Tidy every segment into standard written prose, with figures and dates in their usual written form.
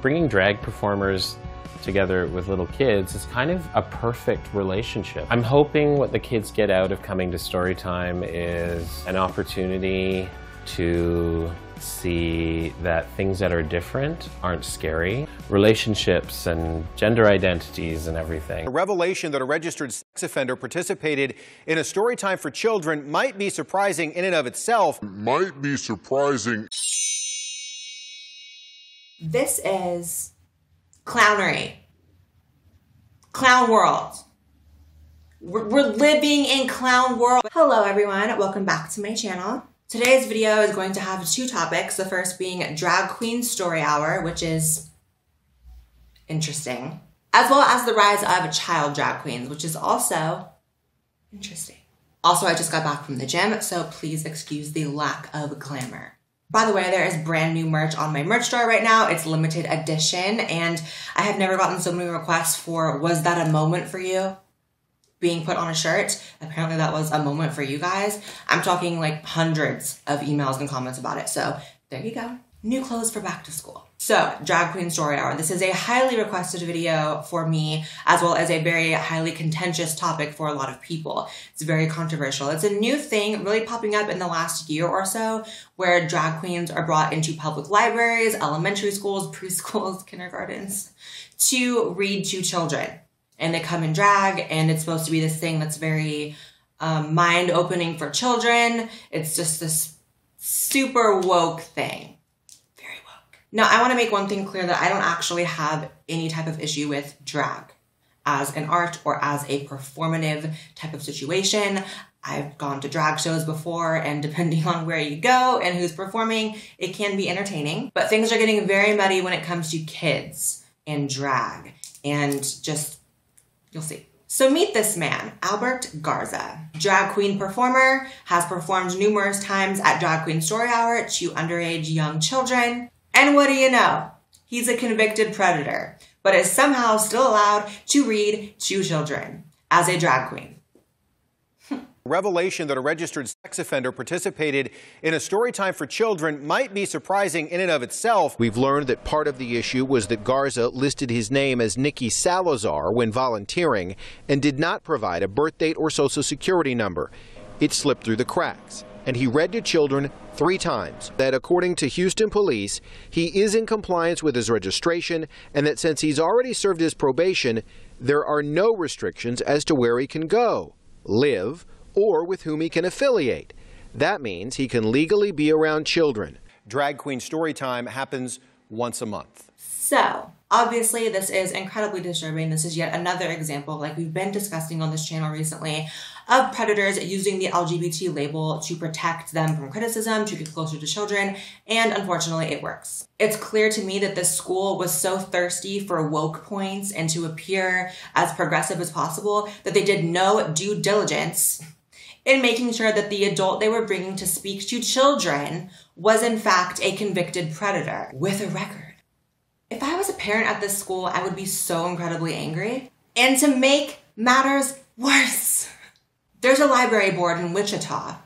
Bringing drag performers together with little kids is kind of a perfect relationship. I'm hoping what the kids get out of coming to Storytime is an opportunity to see that things that are different aren't scary. Relationships and gender identities and everything. A revelation that a registered sex offender participated in a Storytime for children might be surprising in and of itself. This is clownery. Clown world. We're living in clown world. Hello everyone, welcome back to my channel. Today's video is going to have two topics. The first being drag queen story hour, which is interesting, as well as the rise of child drag queens, which is also interesting. Also, I just got back from the gym, so please excuse the lack of glamour. By the way, there is brand new merch on my merch store right now. It's limited edition, and I have never gotten so many requests for, was that a moment for you? Being put on a shirt. Apparently that was a moment for you guys. I'm talking like hundreds of emails and comments about it. So there you go. New clothes for back to school. So drag queen story hour. This is a highly requested video for me, as well as a very highly contentious topic for a lot of people. It's very controversial. It's a new thing really popping up in the last year or so, where drag queens are brought into public libraries, elementary schools, preschools, kindergartens, to read to children. And they come in drag, and it's supposed to be this thing that's very mind-opening for children. It's just this super woke thing. Very woke. Now, I want to make one thing clear, that I don't actually have any type of issue with drag as an art or as a performative type of situation. I've gone to drag shows before, and depending on where you go and who's performing, it can be entertaining. But things are getting very muddy when it comes to kids and drag, and just you'll see. So meet this man, Albert Garza. Drag queen performer, has performed numerous times at Drag Queen Story Hour to underage young children. And what do you know? He's a convicted predator, but is somehow still allowed to read to children as a drag queen. Revelation that a registered sex offender participated in a Storytime for children might be surprising in and of itself. We've learned that part of the issue was that Garza listed his name as Nikki Salazar when volunteering and did not provide a birth date or social security number. It slipped through the cracks, and he read to children 3 times. That according to Houston police, he is in compliance with his registration, and that since he's already served his probation, there are no restrictions as to where he can go, live, or with whom he can affiliate. That means he can legally be around children. Drag Queen Storytime happens once a month. So, obviously this is incredibly disturbing. This is yet another example, like we've been discussing on this channel recently, of predators using the LGBT label to protect them from criticism, to get closer to children, and unfortunately it works. It's clear to me that this school was so thirsty for woke points and to appear as progressive as possible that they did no due diligence in making sure that the adult they were bringing to speak to children was in fact a convicted predator with a record. If I was a parent at this school, I would be so incredibly angry. And to make matters worse, there's a library board in Wichita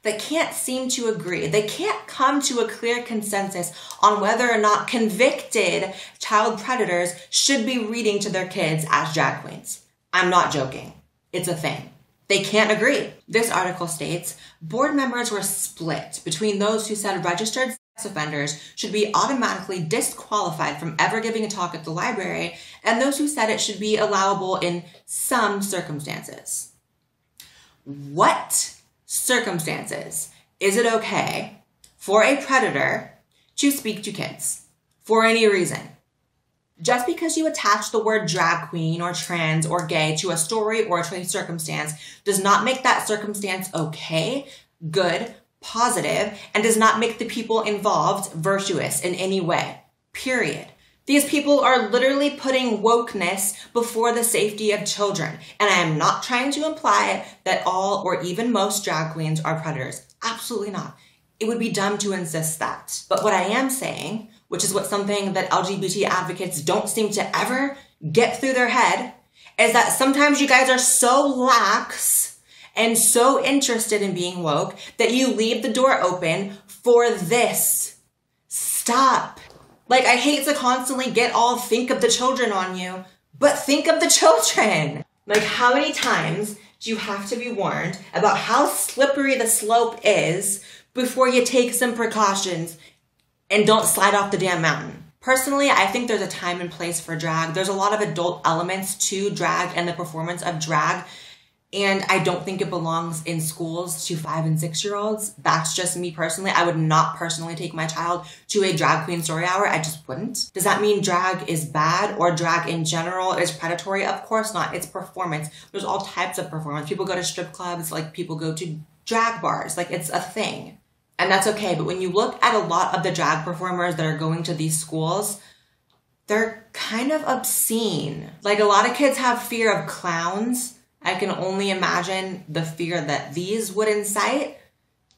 that can't seem to agree. They can't come to a clear consensus on whether or not convicted child predators should be reading to their kids as drag queens. I'm not joking. It's a thing. They can't agree. This article states, board members were split between those who said registered sex offenders should be automatically disqualified from ever giving a talk at the library, and those who said it should be allowable in some circumstances. What circumstances is it okay for a predator to speak to kids for any reason? Just because you attach the word drag queen or trans or gay to a story or to a circumstance does not make that circumstance okay, good, positive, and does not make the people involved virtuous in any way, period. These people are literally putting wokeness before the safety of children. And I am not trying to imply that all or even most drag queens are predators. Absolutely not. It would be dumb to insist that. But what I am saying, which is what something that LGBT advocates don't seem to ever get through their head, is that sometimes you guys are so lax and so interested in being woke that you leave the door open for this. Stop. Like, I hate to constantly get all think of the children on you, but think of the children. Like, how many times do you have to be warned about how slippery the slope is before you take some precautions and don't slide off the damn mountain? Personally, I think there's a time and place for drag. There's a lot of adult elements to drag and the performance of drag, and I don't think it belongs in schools to 5 and 6-year-olds. That's just me personally. I would not personally take my child to a drag queen story hour. I just wouldn't. Does that mean drag is bad or drag in general is predatory? Of course not. It's performance. There's all types of performance. People go to strip clubs, like people go to drag bars. Like, it's a thing. And that's okay. But when you look at a lot of the drag performers that are going to these schools, they're kind of obscene. Like, a lot of kids have fear of clowns. I can only imagine the fear that these would incite.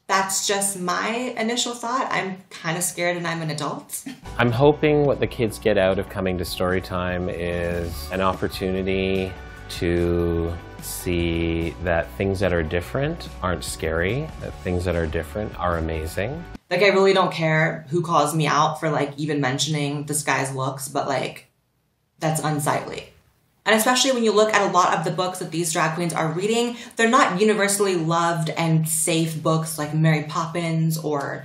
That's just my initial thought. I'm kind of scared and I'm an adult. I'm hoping what the kids get out of coming to Storytime is an opportunity to see that things that are different aren't scary, that things that are different are amazing. Like, I really don't care who calls me out for, like, even mentioning this guy's looks, but, like, that's unsightly. And especially when you look at a lot of the books that these drag queens are reading, they're not universally loved and safe books like Mary Poppins or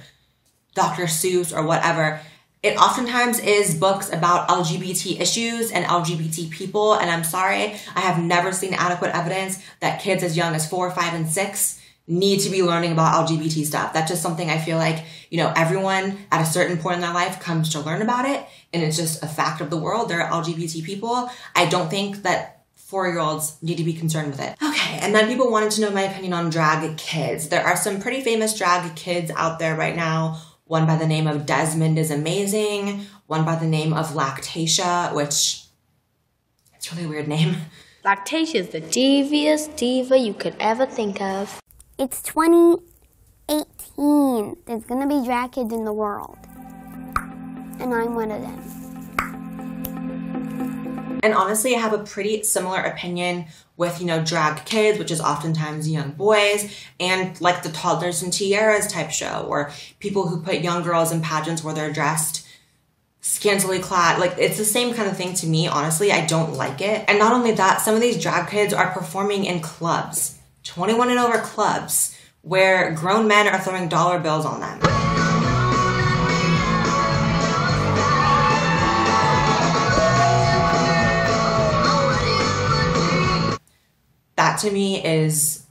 Dr. Seuss or whatever. It oftentimes is books about LGBT issues and LGBT people, and I'm sorry, I have never seen adequate evidence that kids as young as 4, 5, and 6 need to be learning about LGBT stuff. That's just something I feel like, you know, everyone at a certain point in their life comes to learn about it, and it's just a fact of the world. There are LGBT people. I don't think that 4-year-olds need to be concerned with it. Okay, and then people wanted to know my opinion on drag kids. There are some pretty famous drag kids out there right now. One by the name of Desmond is amazing. One by the name of Lactatia, which, it's a really weird name. Lactatia is the deviest diva you could ever think of. It's 2018. There's gonna be drag kids in the world. And I'm one of them. And honestly, I have a pretty similar opinion with, you know, drag kids, which is oftentimes young boys, and like the Toddlers and Tiaras type show, or people who put young girls in pageants where they're dressed scantily clad. Like, it's the same kind of thing to me, honestly. I don't like it. And not only that, some of these drag kids are performing in clubs, 21 and over clubs, where grown men are throwing dollar bills on them. That to me is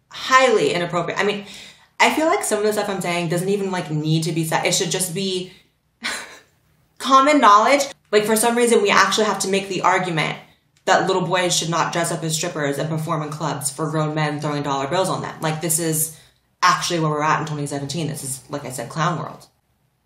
highly inappropriate. I mean, I feel like some of the stuff I'm saying doesn't even like need to be said. It should just be common knowledge. Like, for some reason, we actually have to make the argument that little boys should not dress up as strippers and perform in clubs for grown men throwing dollar bills on them. Like, this is actually where we're at in 2017. This is, like I said, clown world.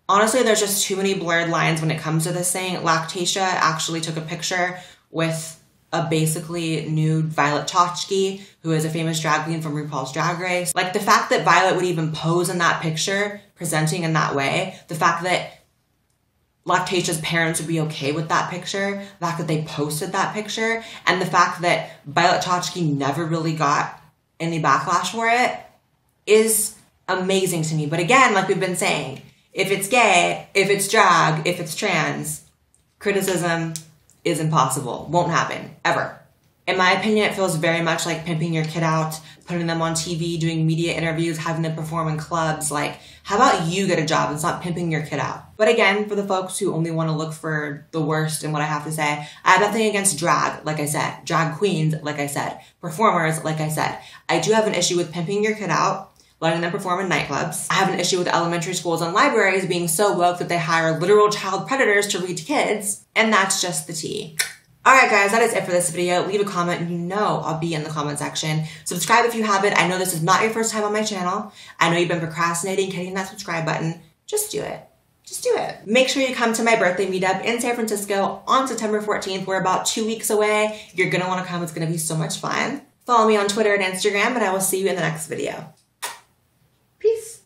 Honestly, there's just too many blurred lines when it comes to this thing. Lactatia actually took a picture with a basically nude Violet Chachki, who is a famous drag queen from RuPaul's Drag Race. Like, the fact that Violet would even pose in that picture, presenting in that way, the fact that Lactatia's parents would be okay with that picture, the fact that they posted that picture, and the fact that Violet Chachki never really got any backlash for it is amazing to me. But again, like we've been saying, if it's gay, if it's drag, if it's trans, criticism is impossible. Won't happen, ever. In my opinion, it feels very much like pimping your kid out, putting them on TV, doing media interviews, having them perform in clubs. Like, how about you get a job and stop pimping your kid out? But again, for the folks who only want to look for the worst in what I have to say, I have nothing against drag, like I said, drag queens, like I said, performers, like I said. I do have an issue with pimping your kid out, letting them perform in nightclubs. I have an issue with elementary schools and libraries being so woke that they hire literal child predators to read to kids, and that's just the tea. Alright guys, that is it for this video. Leave a comment and you know I'll be in the comment section. Subscribe if you haven't. I know this is not your first time on my channel. I know you've been procrastinating hitting that subscribe button. Just do it. Just do it. Make sure you come to my birthday meetup in San Francisco on September 14th. We're about 2 weeks away. You're gonna wanna come. It's gonna be so much fun. Follow me on Twitter and Instagram, and I will see you in the next video. Peace.